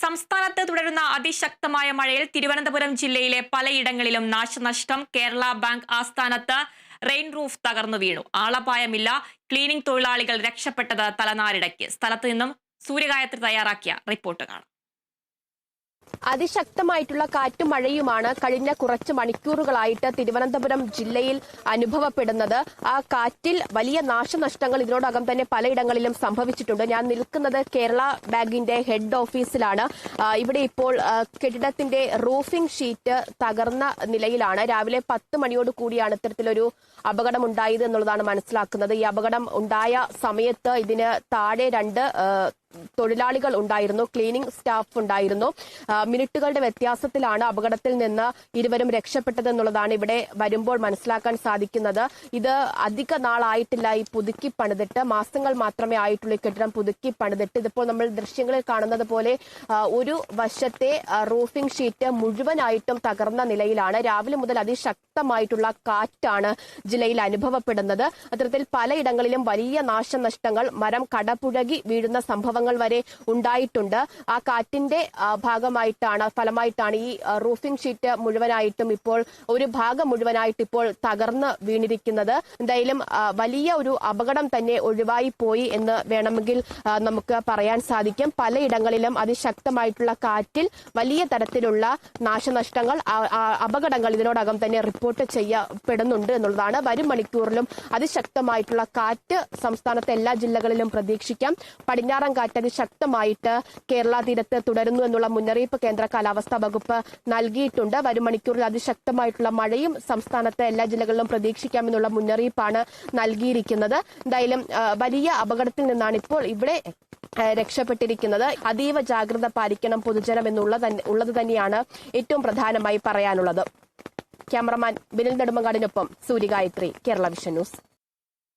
സംസ്ഥാനത്ത് തുടരുന്ന അതിശക്തമായ മഴയിൽ തിരുവനന്തപുരം ജില്ലയിലെ പലയിടങ്ങളിലും നാശനഷ്ടം. കേരള ബാങ്ക് ആസ്ഥാനത്ത് റെയിൻ റൂഫ് തകർന്നു വീണു. ആളപായമില്ല. ക്ലീനിംഗ് തൊഴിലാളികൾ രക്ഷപ്പെട്ടത് തലനാരിടയ്ക്ക്. സ്ഥലത്ത് നിന്നും സൂര്യഗായത്രി തയ്യാറാക്കിയ റിപ്പോർട്ട് കാണാം. അതിശക്തമായിട്ടുള്ള കാറ്റും മഴയുമാണ് കഴിഞ്ഞ കുറച്ച് മണിക്കൂറുകളായിട്ട് തിരുവനന്തപുരം ജില്ലയിൽ അനുഭവപ്പെടുന്നത്. ആ കാറ്റിൽ വലിയ നാശനഷ്ടങ്ങൾ ഇതിനോടകം തന്നെ പലയിടങ്ങളിലും സംഭവിച്ചിട്ടുണ്ട്. ഞാൻ നിൽക്കുന്നത് കേരള ബാങ്കിന്റെ ഹെഡ് ഓഫീസിലാണ്. ഇവിടെ ഇപ്പോൾ കെട്ടിടത്തിന്റെ റൂഫിംഗ് ഷീറ്റ് തകർന്ന നിലയിലാണ്. രാവിലെ 10 മണിയോട് കൂടിയാണ് ഇത്തരത്തിലൊരു അപകടം ഉണ്ടായത് എന്നുള്ളതാണ് മനസ്സിലാക്കുന്നത്. ഈ അപകടം ഉണ്ടായ സമയത്ത് ഇതിന് താഴെ 2 തൊഴിലാളികൾ ഉണ്ടായിരുന്നു, ക്ലീനിംഗ് സ്റ്റാഫ് ഉണ്ടായിരുന്നു. മിനിറ്റുകളുടെ വ്യത്യാസത്തിലാണ് അപകടത്തിൽ നിന്ന് ഇരുവരും രക്ഷപ്പെട്ടതെന്നുള്ളതാണ് ഇവിടെ വരുമ്പോൾ മനസ്സിലാക്കാൻ സാധിക്കുന്നത്. ഇത് അധിക നാളായിട്ടില്ല ഈ പുതുക്കി പണിതിട്ട്, മാസങ്ങൾ മാത്രമേ ആയിട്ടുള്ളൂ ഈ കെട്ടിടം പുതുക്കി പണിതിട്ട്. ഇതിപ്പോൾ നമ്മൾ ദൃശ്യങ്ങളിൽ കാണുന്നത് പോലെ ഒരു വശത്തെ റൂഫിംഗ് ഷീറ്റ് മുഴുവനായിട്ടും തകർന്ന നിലയിലാണ്. രാവിലെ മുതൽ അതിശക്തമായിട്ടുള്ള കാറ്റാണ് ജില്ലയിൽ അനുഭവപ്പെടുന്നത്. അത്തരത്തിൽ പലയിടങ്ങളിലും വലിയ നാശനഷ്ടങ്ങൾ, മരം കടപുഴകി വീഴുന്ന സംഭവങ്ങൾ വരെ ഉണ്ടായിട്ടുണ്ട്. ആ കാറ്റിന്റെ ഫലമായിട്ടാണ് ഈ റൂഫിംഗ് ഷീറ്റ് മുഴുവനായിട്ടും ഇപ്പോൾ ഒരു ഭാഗം മുഴുവനായിട്ട് ഇപ്പോൾ തകർന്ന് വീണിരിക്കുന്നത്. എന്തായാലും വലിയ ഒരു അപകടം തന്നെ ഒഴിവായി പോയി എന്ന് വേണമെങ്കിൽ നമുക്ക് പറയാൻ സാധിക്കും. പലയിടങ്ങളിലും അതിശക്തമായിട്ടുള്ള കാറ്റിൽ വലിയ തരത്തിലുള്ള നാശനഷ്ടങ്ങൾ, അപകടങ്ങൾ ഇതിനോടകം തന്നെ റിപ്പോർട്ട് ചെയ്യപ്പെടുന്നുണ്ട് എന്നുള്ളതാണ്. വരും മണിക്കൂറിലും അതിശക്തമായിട്ടുള്ള കാറ്റ് സംസ്ഥാനത്തെ എല്ലാ ജില്ലകളിലും പ്രതീക്ഷിക്കാം. പടിഞ്ഞാറൻ കാറ്റ് അതിശക്തമായിട്ട് കേരള തീരത്ത് തുടരുന്നു എന്നുള്ള മുന്നറിയിപ്പ് കേന്ദ്ര കാലാവസ്ഥാ വകുപ്പ് നൽകിയിട്ടുണ്ട്. വരും മണിക്കൂറിൽ അതിശക്തമായിട്ടുള്ള മഴയും സംസ്ഥാനത്തെ എല്ലാ ജില്ലകളിലും പ്രതീക്ഷിക്കാമെന്നുള്ള മുന്നറിയിപ്പാണ് നൽകിയിരിക്കുന്നത്. എന്തായാലും വലിയ അപകടത്തിൽ നിന്നാണ് ഇപ്പോൾ ഇവിടെ രക്ഷപ്പെട്ടിരിക്കുന്നത്. അതീവ ജാഗ്രത പാലിക്കണം പൊതുജനം എന്നുള്ളത് തന്നെയാണ് ഏറ്റവും പ്രധാനമായി പറയാനുള്ളത്. ക്യാമറമാൻ ബിനിൽ നെടുമങ്ങാടിനൊപ്പം സൂര്യഗായത്രി, കേരള വിഷൻ ന്യൂസ്.